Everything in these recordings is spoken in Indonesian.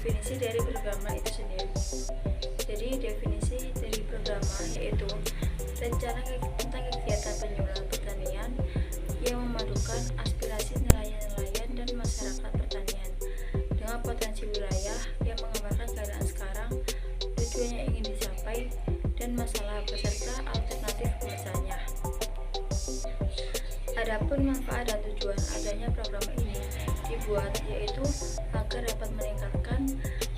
definisi dari programmer itu sendiri. Jadi definisi dari programmer yaitu rencana tentang kegiatan penyuluhan pertanian yang memadukan aspirasi nelayan-nelayan dan masyarakat pertanian dengan potensi wilayah yang menggambarkan keadaan sekarang, tujuan yang ingin dicapai, dan masalah beserta alternatif pemecahnya. Adapun manfaat dan tujuan adanya program ini dibuat yaitu agar dapat meningkatkan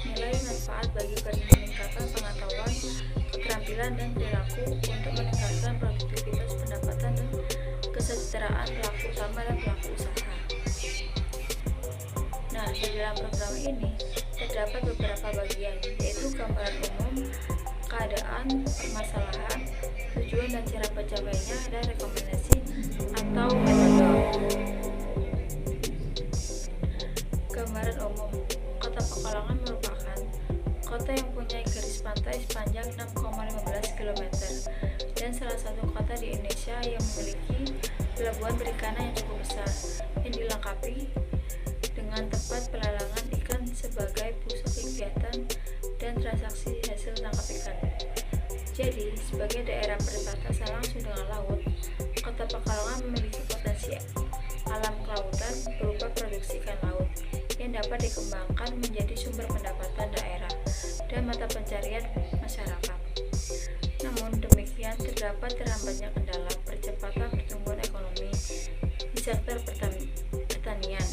nilai manfaat bagi peningkatan pengetahuan, keterampilan, dan perilaku untuk meningkatkan produktivitas pendapatan dan kesejahteraan pelaku utama dan pelaku usaha. Nah, di dalam program ini terdapat beberapa bagian, yaitu gambaran umum, keadaan, permasalahan, tujuan dan cara pencapaiannya, dan rekomendasi atau metode. Gambaran umum. Kota Pekalongan merupakan kota yang punya garis pantai sepanjang 6,15 km dan salah satu kota di Indonesia yang memiliki pelabuhan perikanan yang cukup besar yang dilengkapi dengan tempat pelelangan ikan sebagai pusat kegiatan dan transaksi hasil tangkap ikan. Jadi, sebagai daerah berbatasan langsung dengan laut, Kota Pekalongan memiliki potensi alam kelautan berupa produksi ikan laut yang dapat dikembangkan menjadi sumber pendapatan daerah dan mata pencarian masyarakat. Namun demikian, terdapat terhambatnya kendala percepatan pertumbuhan ekonomi di sektor pertanian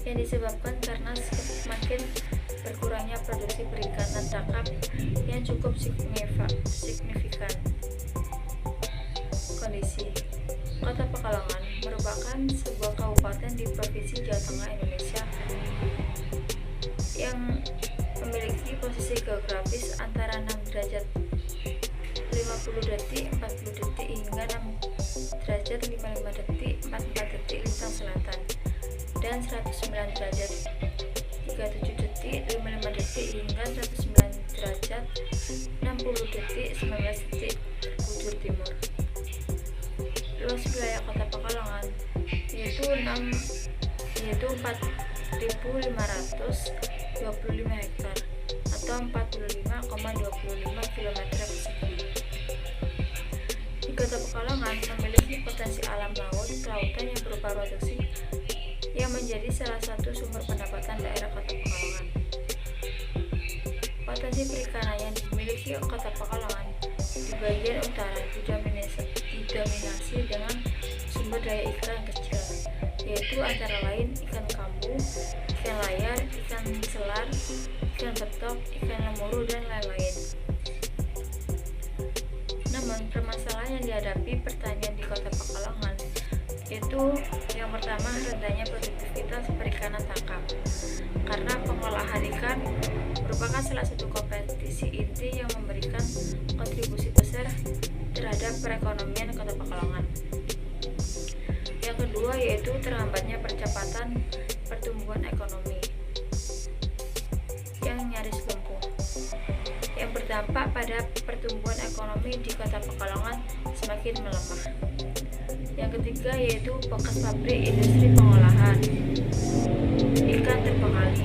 yang disebabkan karena semakin berkurangnya produksi perikanan tangkap yang cukup signifikan. Kondisi Kota Pekalongan merupakan sebuah kabupaten di Provinsi Jawa Tengah Indonesia yang memiliki posisi geografis antara 6 derajat 50 detik 40 detik hingga 6 derajat 55 detik 44 detik lintang selatan dan 109 derajat 37 detik 55 detik hingga 109 derajat 60 detik 19 detik bujur timur. Luas wilayah Kota Pekalongan yaitu 4.525 hektar atau 45,25 km persegi. Di Kota Pekalongan memiliki potensi alam laut kelautan yang berupa produksi yang menjadi salah satu sumber pendapatan daerah Kota Pekalongan. Potensi perikanan yang dimiliki Kota Pekalongan di bagian utara didominasi dengan sumber daya ikan kecil, yaitu antara lain ikan kambu, ikan layar, ikan selar, ikan betok, ikan lemuru, dan lain-lain. Namun, permasalahan yang dihadapi pertanian di Kota Pekalongan yaitu yang pertama, rendahnya produktivitas perikanan tangkap, karena pengolahan ikan merupakan salah satu kompetisi inti yang memberikan kontribusi besar terhadap perekonomian Kota Pekalongan. Yang kedua yaitu terhambatnya percepatan pertumbuhan ekonomi yang nyaris lumpuh, yang berdampak pada pertumbuhan ekonomi di Kota Pekalongan semakin melemah. Yang ketiga yaitu bekas pabrik industri pengolahan ikan terbengkalai.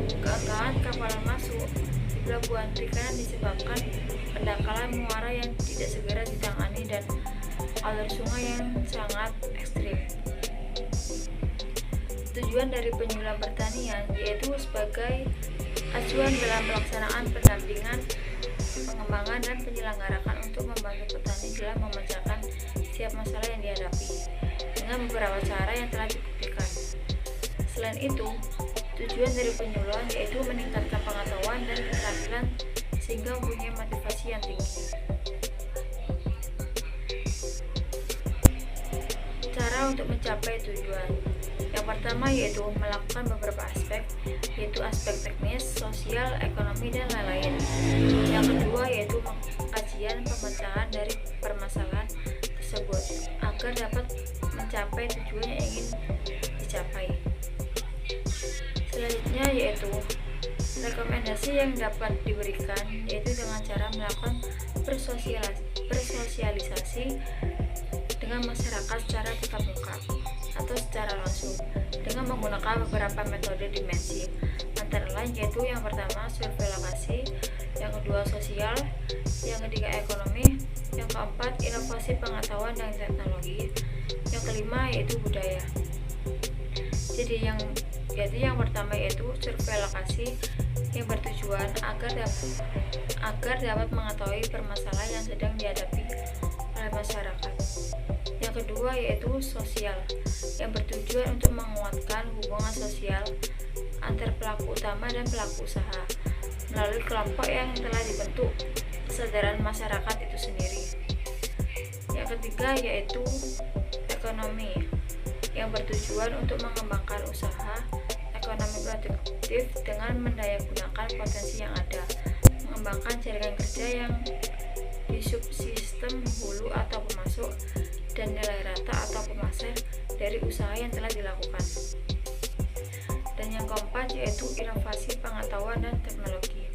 Keengganan kapal masuk di pelabuhan perikanan disebabkan pendangkalan muara yang tidak segera ditangani dan alur sungai yang sangat ekstrim. Tujuan dari penyuluhan pertanian yaitu sebagai acuan dalam pelaksanaan pendampingan, pengembangan, dan penyelenggarakan untuk membantu petani dalam memecahkan setiap masalah yang dihadapi dengan beberapa cara yang telah dibuktikan. Selain itu, tujuan dari penyuluhan yaitu meningkatkan pengetahuan dan keterampilan sehingga mempunyai motivasi yang tinggi. Cara untuk mencapai tujuan. Yang pertama yaitu melakukan beberapa aspek, yaitu aspek teknis, sosial, ekonomi, dan lain-lain. Yang kedua yaitu kajian pemecahan dari permasalahan tersebut agar dapat mencapai tujuan yang ingin dicapai. Selanjutnya yaitu rekomendasi yang dapat diberikan, yaitu dengan cara melakukan bersosialisasi dengan masyarakat secara tatap muka atau secara langsung dengan menggunakan beberapa metode dimensi, antara lain yaitu yang pertama survei lokasi, yang kedua sosial, yang ketiga ekonomi, yang keempat inovasi pengetahuan dan teknologi, yang kelima yaitu budaya. Jadi yang pertama yaitu survei lokasi yang bertujuan agar dapat mengetahui permasalahan yang sedang dihadapi oleh masyarakat. Yang kedua yaitu sosial yang bertujuan untuk menguatkan hubungan sosial antar pelaku utama dan pelaku usaha melalui kelompok yang telah dibentuk kesadaran masyarakat itu sendiri. Yang ketiga yaitu ekonomi yang bertujuan untuk mengembangkan usaha ekonomi produktif dengan mendayagunakan potensi yang ada, mengembangkan jaringan kerja yang di subsistem hulu atau pemasok dan nilai rata atau pemasar dari usaha yang telah dilakukan. Dan yang keempat yaitu inovasi pengetahuan dan teknologi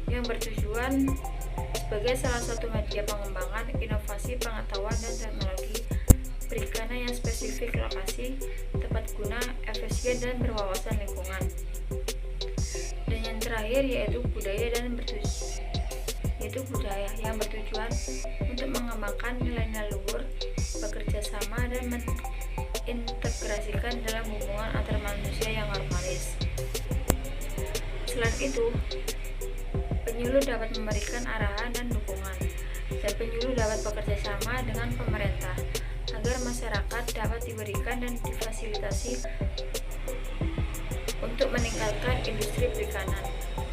yang bertujuan sebagai salah satu media pengembangan inovasi pengetahuan dan teknologi perikanan yang spesifik lokasi, tepat guna, efisien dan berwawasan lingkungan. Dan yang terakhir yaitu budaya yang bertujuan untuk mengembangkan nilai-nilai luhur, bekerja sama dan mengintegrasikan dalam hubungan antar manusia yang harmonis. Selain itu, penyuluh dapat memberikan arahan dan dukungan, dan penyuluh dapat bekerja sama dengan pemerintah agar masyarakat dapat diberikan dan difasilitasi untuk meningkatkan industri perikanan,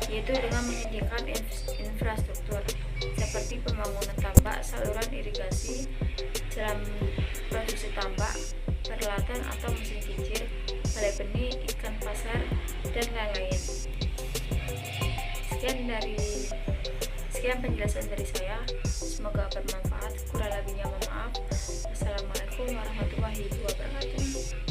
yaitu dengan menyediakan infrastruktur seperti pembangunan tambak, saluran irigasi, jalan produksi tambak, peralatan atau mesin kincir, balai benih, ikan pasar, dan lain-lain. Sekian penjelasan dari saya, semoga bermanfaat. Kurang lebihnya mohon maaf. Wassalamualaikum warahmatullahi wabarakatuh.